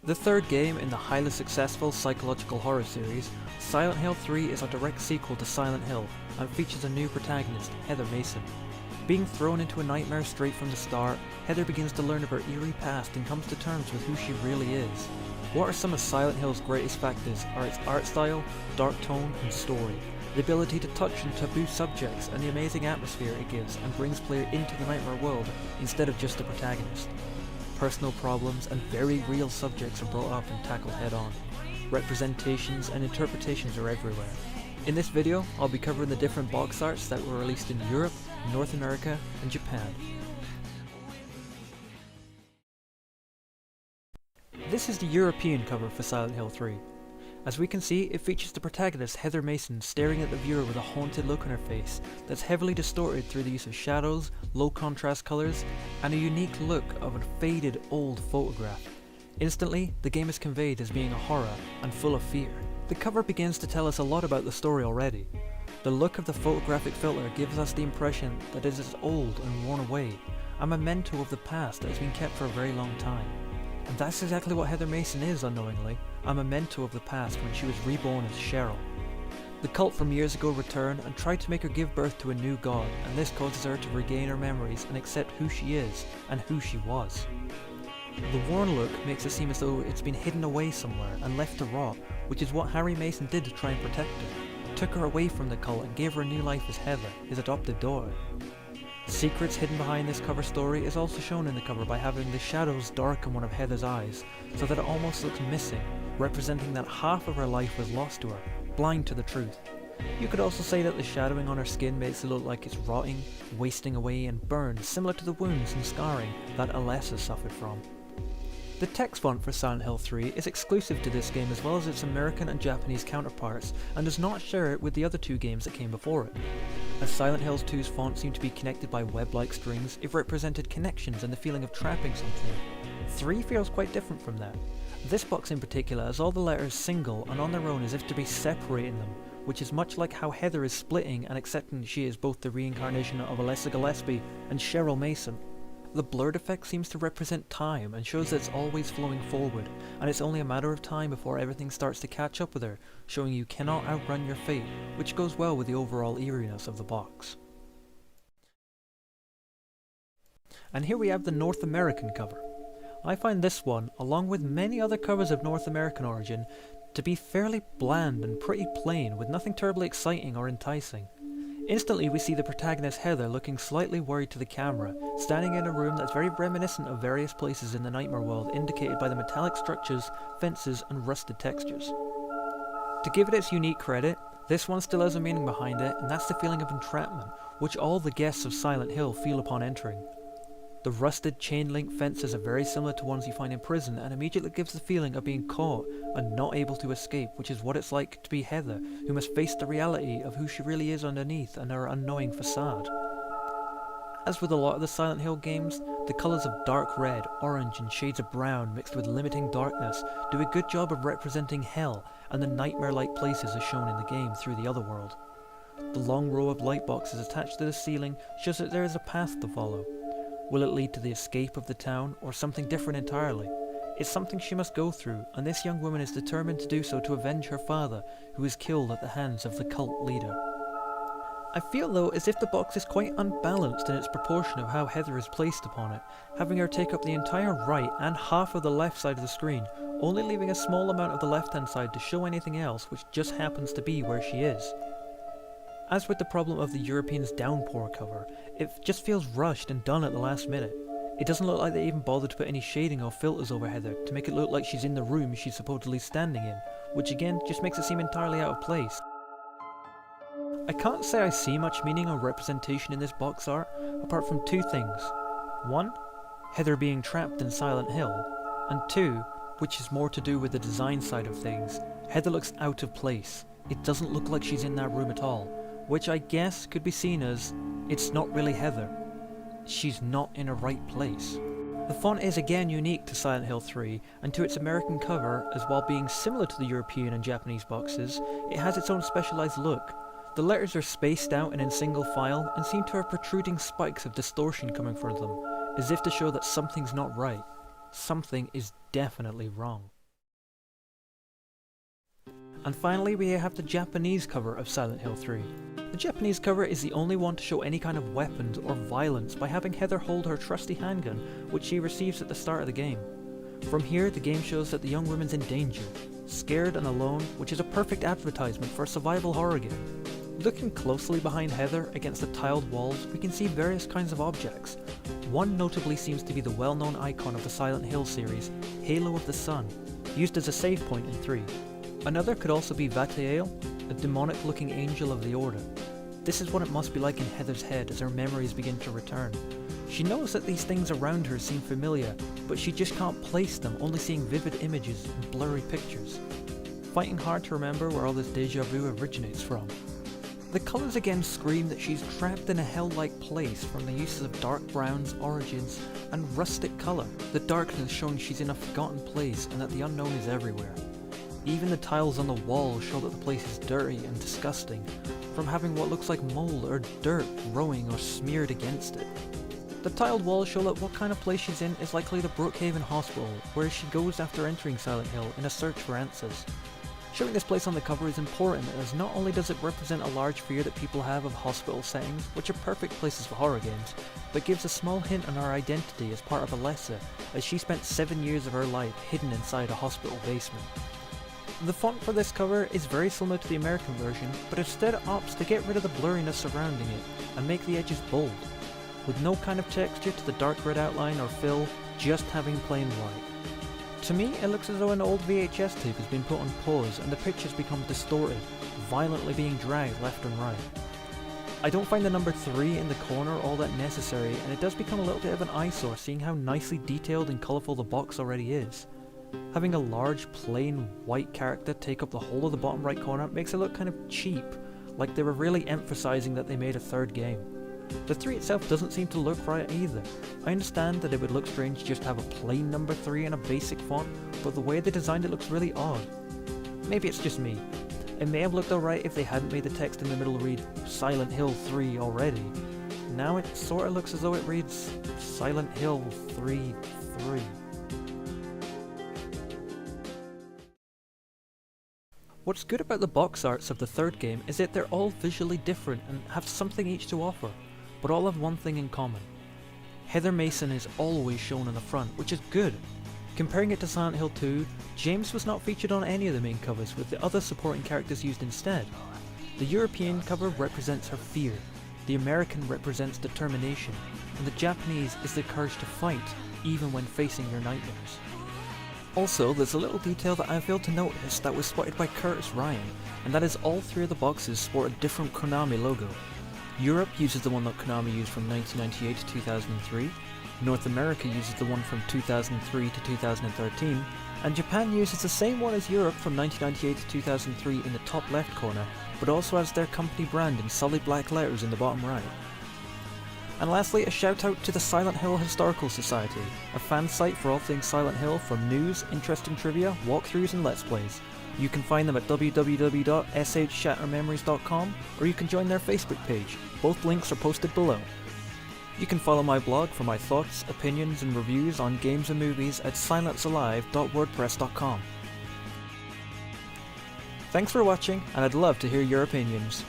The third game in the highly successful psychological horror series, Silent Hill 3 is a direct sequel to Silent Hill and features a new protagonist, Heather Mason. Being thrown into a nightmare straight from the start, Heather begins to learn of her eerie past and comes to terms with who she really is. What are some of Silent Hill's greatest factors are its art style, dark tone and story, the ability to touch on taboo subjects and the amazing atmosphere it gives and brings player into the nightmare world instead of just the protagonist. Personal problems and very real subjects are brought up and tackled head on. Representations and interpretations are everywhere. In this video, I'll be covering the different box arts that were released in Europe, North America and Japan. This is the European cover for Silent Hill 3. As we can see, it features the protagonist Heather Mason staring at the viewer with a haunted look on her face that's heavily distorted through the use of shadows, low contrast colours, and a unique look of a faded old photograph. Instantly, the game is conveyed as being a horror and full of fear. The cover begins to tell us a lot about the story already. The look of the photographic filter gives us the impression that it is old and worn away, a memento of the past that has been kept for a very long time. And that's exactly what Heather Mason is unknowingly, a memento of the past when she was reborn as Cheryl. The cult from years ago return and try to make her give birth to a new god, and this causes her to regain her memories and accept who she is and who she was. The worn look makes it seem as though it's been hidden away somewhere and left to rot, which is what Harry Mason did to try and protect her. Took her away from the cult and gave her a new life as Heather, his adopted daughter. Secrets hidden behind this cover story is also shown in the cover by having the shadows darken one of Heather's eyes, so that it almost looks missing, representing that half of her life was lost to her, blind to the truth. You could also say that the shadowing on her skin makes it look like it's rotting, wasting away and burned, similar to the wounds and scarring that Alessa suffered from. The text font for Silent Hill 3 is exclusive to this game as well as its American and Japanese counterparts, and does not share it with the other two games that came before it. As Silent Hill 2's font seemed to be connected by web-like strings, it represented connections and the feeling of trapping something. 3 feels quite different from that. This box in particular has all the letters single and on their own as if to be separating them, which is much like how Heather is splitting and accepting she is both the reincarnation of Alessa Gillespie and Cheryl Mason. The blurred effect seems to represent time and shows that it's always flowing forward, and it's only a matter of time before everything starts to catch up with her, showing you cannot outrun your fate, which goes well with the overall eeriness of the box. And here we have the North American cover. I find this one, along with many other covers of North American origin, to be fairly bland and pretty plain, with nothing terribly exciting or enticing. Instantly we see the protagonist Heather looking slightly worried to the camera, standing in a room that's very reminiscent of various places in the nightmare world indicated by the metallic structures, fences and rusted textures. To give it its unique credit, this one still has a meaning behind it, and that's the feeling of entrapment, which all the guests of Silent Hill feel upon entering. The rusted chain-link fences are very similar to ones you find in prison and immediately gives the feeling of being caught and not able to escape, which is what it's like to be Heather, who must face the reality of who she really is underneath and her unknowing facade. As with a lot of the Silent Hill games, the colours of dark red, orange and shades of brown mixed with limiting darkness do a good job of representing hell and the nightmare-like places as shown in the game through the other world. The long row of light boxes attached to the ceiling shows that there is a path to follow. Will it lead to the escape of the town, or something different entirely? It's something she must go through, and this young woman is determined to do so to avenge her father, who is killed at the hands of the cult leader. I feel though as if the box is quite unbalanced in its proportion of how Heather is placed upon it, having her take up the entire right and half of the left side of the screen, only leaving a small amount of the left hand side to show anything else which just happens to be where she is. As with the problem of the European's downpour cover, it just feels rushed and done at the last minute. It doesn't look like they even bothered to put any shading or filters over Heather to make it look like she's in the room she's supposedly standing in, which again just makes it seem entirely out of place. I can't say I see much meaning or representation in this box art, apart from 2 things. 1, Heather being trapped in Silent Hill, and 2, which is more to do with the design side of things, Heather looks out of place. It doesn't look like she's in that room at all, which I guess could be seen as, it's not really Heather. She's not in a right place. The font is again unique to Silent Hill 3 and to its American cover, as while being similar to the European and Japanese boxes, it has its own specialised look. The letters are spaced out and in single file and seem to have protruding spikes of distortion coming from them, as if to show that something's not right. Something is definitely wrong. And finally we have the Japanese cover of Silent Hill 3. The Japanese cover is the only one to show any kind of weapons or violence by having Heather hold her trusty handgun, which she receives at the start of the game. From here, the game shows that the young woman's in danger, scared and alone, which is a perfect advertisement for a survival horror game. Looking closely behind Heather against the tiled walls, we can see various kinds of objects. One notably seems to be the well-known icon of the Silent Hill series, Halo of the Sun, used as a save point in 3. Another could also be Vatael, a demonic-looking angel of the Order. This is what it must be like in Heather's head as her memories begin to return. She knows that these things around her seem familiar, but she just can't place them, only seeing vivid images and blurry pictures. Fighting hard to remember where all this deja vu originates from. The colours again scream that she's trapped in a hell-like place from the uses of dark browns, origins, and rustic colour, the darkness showing she's in a forgotten place and that the unknown is everywhere. Even the tiles on the wall show that the place is dirty and disgusting, from having what looks like mold or dirt growing or smeared against it. The tiled walls show that what kind of place she's in is likely the Brookhaven Hospital, where she goes after entering Silent Hill in a search for answers. Showing this place on the cover is important as not only does it represent a large fear that people have of hospital settings, which are perfect places for horror games, but gives a small hint on her identity as part of Alessa, as she spent 7 years of her life hidden inside a hospital basement. The font for this cover is very similar to the American version, but instead opts to get rid of the blurriness surrounding it and make the edges bold, with no kind of texture to the dark red outline or fill, just having plain white. To me, it looks as though an old VHS tape has been put on pause and the pictures become distorted, violently being dragged left and right. I don't find the number 3 in the corner all that necessary, and it does become a little bit of an eyesore seeing how nicely detailed and colourful the box already is. Having a large, plain, white character take up the whole of the bottom right corner makes it look kind of cheap, like they were really emphasising that they made a third game. The 3 itself doesn't seem to look right either. I understand that it would look strange just to have a plain number 3 in a basic font, but the way they designed it looks really odd. Maybe it's just me. It may have looked alright if they hadn't made the text in the middle read Silent Hill 3 already. Now it sorta looks as though it reads Silent Hill 3 3. What's good about the box arts of the third game is that they're all visually different and have something each to offer, but all have one thing in common. Heather Mason is always shown on the front, which is good. Comparing it to Silent Hill 2, James was not featured on any of the main covers, with the other supporting characters used instead. The European cover represents her fear, the American represents determination, and the Japanese is the courage to fight, even when facing your nightmares. Also, there's a little detail that I failed to notice that was spotted by Curtis Ryan, and that is all 3 of the boxes sport a different Konami logo. Europe uses the one that Konami used from 1998 to 2003, North America uses the one from 2003 to 2013, and Japan uses the same one as Europe from 1998 to 2003 in the top left corner, but also has their company brand in solid black letters in the bottom right. And lastly, a shout out to the Silent Hill Historical Society, a fan site for all things Silent Hill from news, interesting trivia, walkthroughs and let's plays. You can find them at www.shshattermemories.com, or you can join their Facebook page. Both links are posted below. You can follow my blog for my thoughts, opinions and reviews on games and movies at SilenceAlive.wordpress.com. Thanks for watching, and I'd love to hear your opinions.